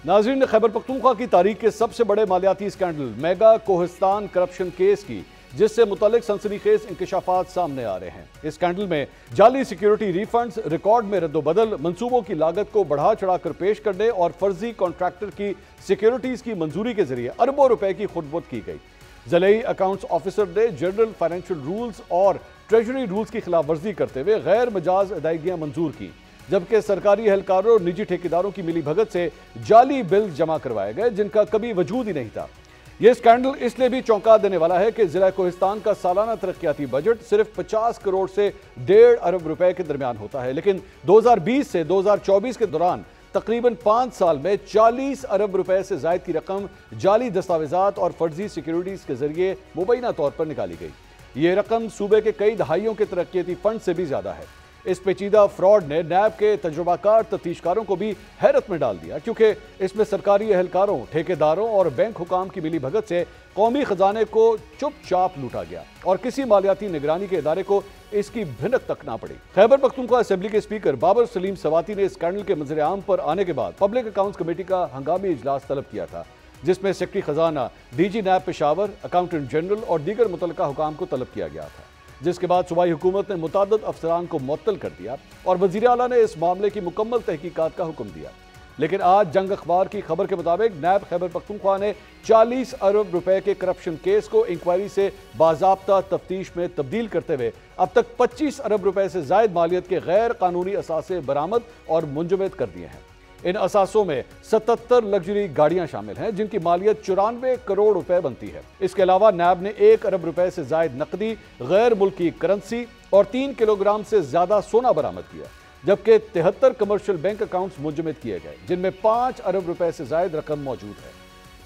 नाज़रीन, खैबर पख्तूनख्वा की तारीख के सबसे बड़े मालियाती scandal mega Kohistan corruption case की जिससे मुतल्लिक सनसनीखेज इंकशाफात सामने आ रहे हैं। इस स्कैंडल में जाली सिक्योरिटी रिफंड्स, रिकॉर्ड में रद्दोबदल, मंसूबों की लागत को बढ़ा चढ़ाकर पेश करने और फर्जी कॉन्ट्रैक्टर की सिक्योरिटीज की मंजूरी के जरिए अरबों रुपए की खुटबुत की गई। ज़िले अकाउंट्स ऑफिसर ने जनरल फाइनेंशियल रूल्स और ट्रेजरी रूल्स की खिलाफ वर्जी करते हुए गैर मजाज अदायगियां मंजूर की, जबकि सरकारी एहलकारों और निजी ठेकेदारों की मिली भगत से जाली बिल जमा करवाए गए जिनका कभी वजूद ही नहीं था। यह स्कैंडल इसलिए भी चौंका देने वाला है कि जिला कोहिस्तान का सालाना तरक्याती बजट सिर्फ 50 करोड़ से 1.5 अरब रुपए के दरमियान होता है, लेकिन 2020 से 2024 के दौरान तकरीबन 5 साल में 40 अरब रुपए से जायद की रकम जाली दस्तावेजात और फर्जी सिक्योरिटीज के जरिए मुबैना तौर पर निकाली गई। ये रकम सूबे के कई दहाइयों के तरक्याती फंड से भी ज्यादा है। इस पेचीदा फ्रॉड ने नैब के तजुर्बाकार तफ्तीशकारों को भी हैरत में डाल दिया, क्योंकि इसमें सरकारी एहलकारों, ठेकेदारों और बैंक हुकाम की मिली भगत से कौमी खजाने को चुपचाप लूटा गया और किसी मालियाती निगरानी के इदारे को इसकी भिनक तक ना पड़ी। खैबर पख्तूनख्वा असेंबली के स्पीकर बाबर सलीम सवाती ने स्कैंडल के मंजर आम पर आने के बाद पब्लिक अकाउंट्स कमेटी का हंगामी इजलास तलब किया था, जिसमें सेक्रेटरी खजाना, DG NAB Peshawar, accountant general और दीगर मुतल्लिका हुकाम को तलब किया गया था, जिसके बाद सूबाई हुकूमत ने मुतअद्दिद अफसरान को मुअत्तल कर दिया और वज़ीर आला ने इस मामले की मुकम्मल तहकीकात का हुक्म दिया। लेकिन आज जंग अखबार की खबर के मुताबिक नैब खैबर पख्तूनख्वा ने 40 अरब रुपए के करप्शन केस को इंक्वायरी से बाज़ाब्ता तफ्तीश में तब्दील करते हुए अब तक 25 अरब रुपए से जायद मालियत के गैर कानूनी असासे बरामद और मुंजमद कर दिए हैं। इन असासों में 77 लग्जरी गाड़ियां शामिल हैं जिनकी मालियत 94 करोड़ रुपए बनती है। इसके अलावा नैब ने 1 अरब रुपए से जायद नकदी, गैर मुल्की करेंसी और 3 किलोग्राम से ज्यादा सोना बरामद किया, जबकि 73 कमर्शियल बैंक अकाउंट्स मुंजमद किए गए जिनमें 5 अरब रुपए से जायद रकम मौजूद है।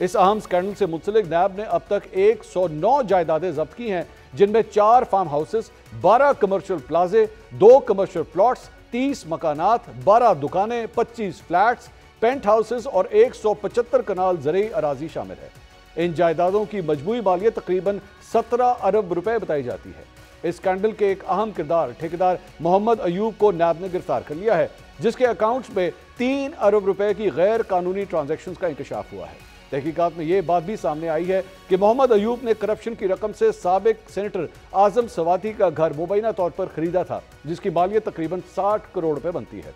इस अहम स्कैंडल से मुंसलिक नैब ने अब तक 109 जायदादें जब्त की हैं, जिनमें 4 फार्म हाउसेस, 12 कमर्शियल प्लाजे, 2 कमर्शियल प्लॉट्स, 30 मकानात, 12 दुकानें, 25 फ्लैट्स, पेंट हाउसेस और 175 कनाल ज़रई अराजी शामिल है। इन जायदादों की मजमूई मालियत तकरीबन 17 अरब रुपए बताई जाती है। इस स्कैंडल के एक अहम किरदार ठेकेदार मोहम्मद अयूब को नैब ने गिरफ्तार कर लिया है, जिसके अकाउंट्स में 3 अरब रुपए की गैर कानूनी ट्रांजैक्शंस का इंकशाफ हुआ है। तहकीकात में यह बात भी सामने आई है कि मोहम्मद अयूब ने करप्शन की रकम से साबिक सेनेटर आजम सवाती का घर मुबैना तौर पर खरीदा था, जिसकी मालियत तकरीबन 60 करोड़ रुपए बनती है।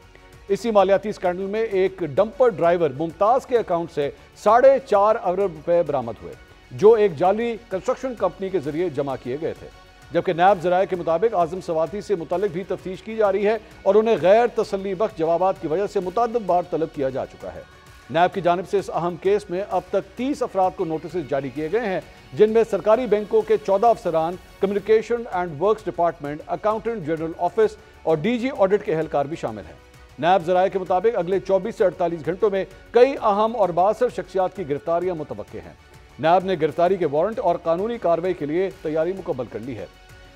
इसी मालियाती स्कैंडल में एक डंपर ड्राइवर मुमताज के अकाउंट से 4.5 अरब रुपए बरामद हुए, जो एक जाली कंस्ट्रक्शन कंपनी के जरिए जमा किए गए थे। जबकि नैब ज़राए के मुताबिक आजम सवाती से मुतल्लिक भी तफ्तीश की जा रही है और उन्हें गैर तसल्ली बख्श जवाबात की वजह से मुतअद्दिद बार तलब किया जा चुका है। नैब की जानिब से इस अहम केस में अब तक 30 अफराद को नोटिस जारी किए गए हैं, जिनमें सरकारी बैंकों के 14 अफसरान, communication and works department, accountant general office और डीजी ऑडिट के एहलकार भी शामिल हैं। नैब ज़राए के मुताबिक अगले 24 से 48 घंटों में कई अहम और बासर शख्सियात की गिरफ्तारियां मुतवक्के हैं। नैब ने गिरफ्तारी के वारंट और कानूनी कार्रवाई के लिए तैयारी मुकम्मल कर ली है।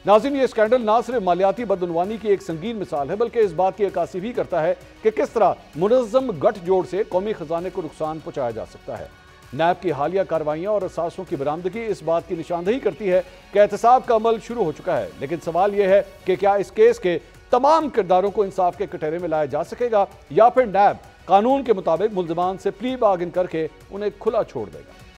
नाज़रीन, ये स्कैंडल न सिर्फ मालियाती बदअनवानी की एक संगीन मिसाल है, बल्कि इस बात की अक्कासी भी करता है कि किस तरह मुनज़्ज़म गठजोड़ से कौमी खजाने को नुकसान पहुंचाया जा सकता है। नैब की हालिया कार्रवाइयां और असासों की बरामदगी इस बात की निशानदही करती है कि एहतसाब का अमल शुरू हो चुका है, लेकिन सवाल यह है कि क्या इस केस के तमाम किरदारों को इंसाफ के कटहरे में लाया जा सकेगा या फिर नैब कानून के मुताबिक मुल्ज़िमान से प्ली बार्गेन करके उन्हें खुला छोड़ देगा।